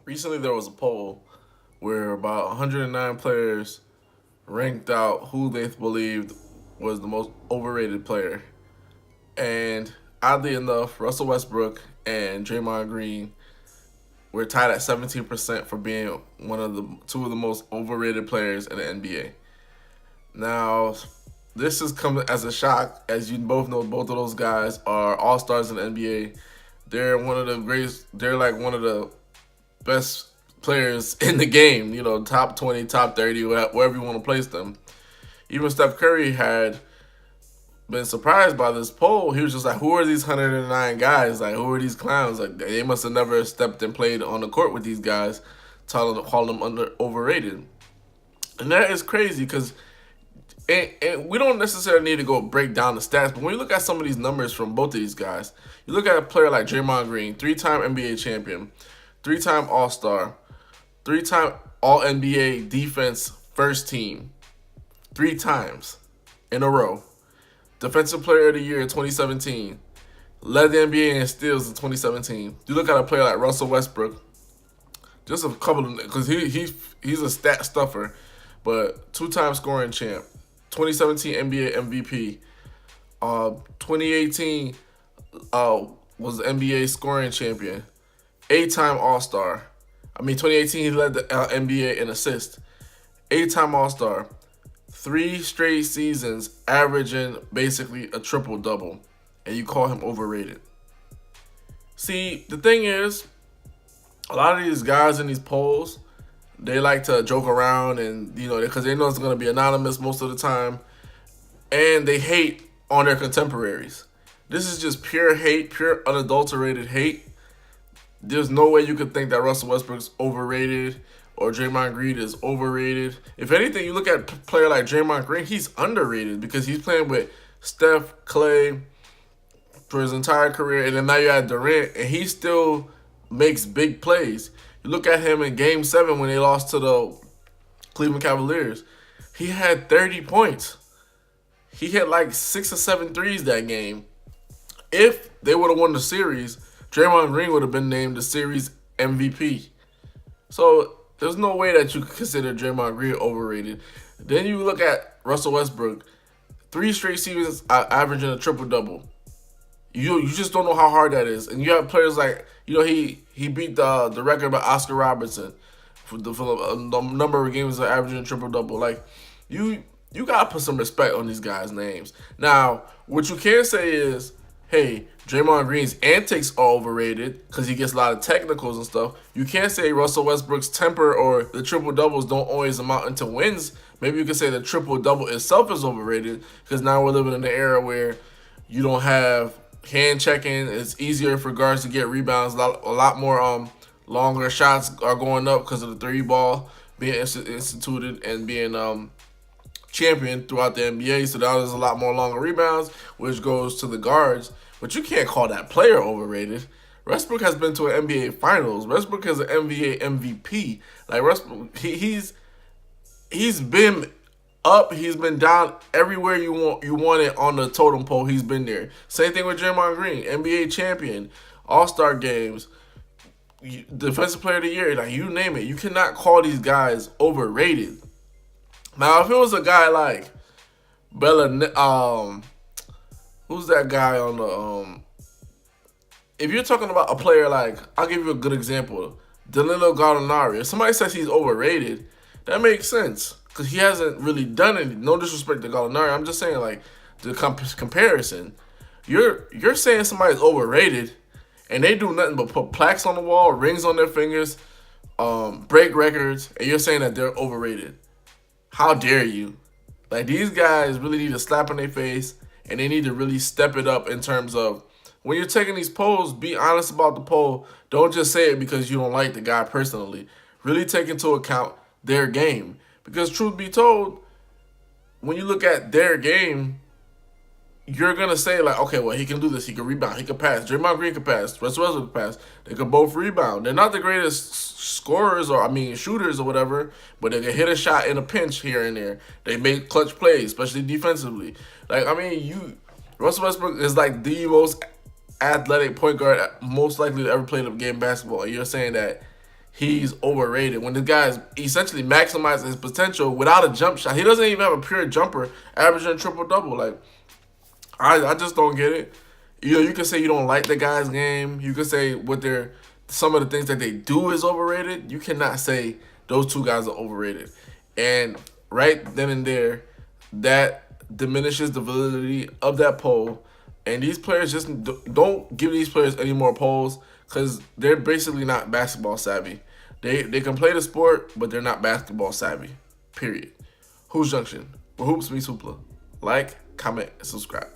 Recently, there was a poll where about 109 players ranked out who they believed was the most overrated player. And oddly enough, Russell Westbrook and Draymond Green were tied at 17% for being one of the two of the most overrated players in the NBA. Now, this has come as a shock, as you both know. Both of those guys are all stars in the NBA. They're one of the greatest. They're like one of the best players in the game. You know, top 20, top 30, wherever you want to place them. Even Steph Curry had been surprised by this poll. He was just like, "Who are these 109 guys? Like, who are these clowns? Like, they must have never stepped and played on the court with these guys." Calling them overrated, and that is crazy because and we don't necessarily need to go break down the stats, but when you look at some of these numbers from both of these guys, you look at a player like Draymond Green, three-time NBA champion, three-time All-Star, three-time All-NBA defense first team, three times in a row. Defensive Player of the Year in 2017, led the NBA in steals in 2017. You look at a player like Russell Westbrook, just a couple of because he's a stat stuffer, but two-time scoring champ, 2017 NBA MVP, 2018 was the NBA scoring champion, eight-time All-Star. 2018 he led the NBA in assists, eight-time All-Star, three straight seasons averaging basically a triple-double, and you call him overrated. See, the thing is, a lot of these guys in these polls, they like to joke around and, because they know it's going to be anonymous most of the time, and they hate on their contemporaries. This is just pure hate, pure unadulterated hate. There's no way you could think that Russell Westbrook's overrated or Draymond Green is overrated. If anything, you look at a player like Draymond Green, he's underrated because he's playing with Steph, Clay for his entire career, and then now you add Durant, and he still makes big plays. You look at him in Game 7 when they lost to the Cleveland Cavaliers. He had 30 points. He hit like 6 or 7 threes that game. If they would have won the series, Draymond Green would have been named the series MVP. So there's no way that you could consider Draymond Green overrated. Then you look at Russell Westbrook, 3 straight seasons averaging a triple-double. You just don't know how hard that is. And you have players like, he beat the record by Oscar Robertson for the number of games averaging a triple-double. Like, you got to put some respect on these guys' names. Now, what you can say is, hey, Draymond Green's antics are overrated because he gets a lot of technicals and stuff. You can't say Russell Westbrook's temper or the triple-doubles don't always amount into wins. Maybe you can say the triple-double itself is overrated because now we're living in an era where you don't have hand checking. It's easier for guards to get rebounds. A lot more longer shots are going up because of the three ball being instituted and being champion throughout the NBA. So now there's a lot more longer rebounds, which goes to the guards. But you can't call that player overrated. Westbrook has been to an NBA Finals. Westbrook is an NBA MVP. Like Westbrook, he's been up, he's been down everywhere you want it on the totem pole. He's been there. Same thing with Draymond Green, NBA champion, All-Star games, Defensive Player of the Year. Like, you name it. You cannot call these guys overrated. Now, if it was a guy like who's that guy on the if you're talking about a player like, I'll give you a good example, Danilo Gallinari. If somebody says he's overrated, that makes sense because he hasn't really done any. No disrespect to Gallinari, I'm just saying, like, the comparison. You're saying somebody's overrated, and they do nothing but put plaques on the wall, rings on their fingers, break records, and you're saying that they're overrated. How dare you? Like, these guys really need a slap in their face, and they need to really step it up in terms of when you're taking these polls, be honest about the poll. Don't just say it because you don't like the guy personally. Really take into account their game. Because truth be told, when you look at their game, you're going to say, like, okay, well, he can do this. He can rebound. He can pass. Draymond Green can pass. Russell Westbrook can pass. They can both rebound. They're not the greatest scorers or, shooters or whatever, but they can hit a shot in a pinch here and there. They make clutch plays, especially defensively. Like, Russell Westbrook is like the most athletic point guard most likely to ever play the game of basketball. And you're saying that he's overrated. When the guy's essentially maximizing his potential without a jump shot. He doesn't even have a pure jumper, averaging a triple-double. Like, I just don't get it. You know, you can say you don't like the guy's game. You can say some of the things that they do is overrated. You cannot say those two guys are overrated. And right then and there, that diminishes the validity of that poll. And these players just don't give these players any more polls because they're basically not basketball savvy. They can play the sport, but they're not basketball savvy. Period. Hoops Junction, where hoops meets hoopla. Like, comment, and subscribe.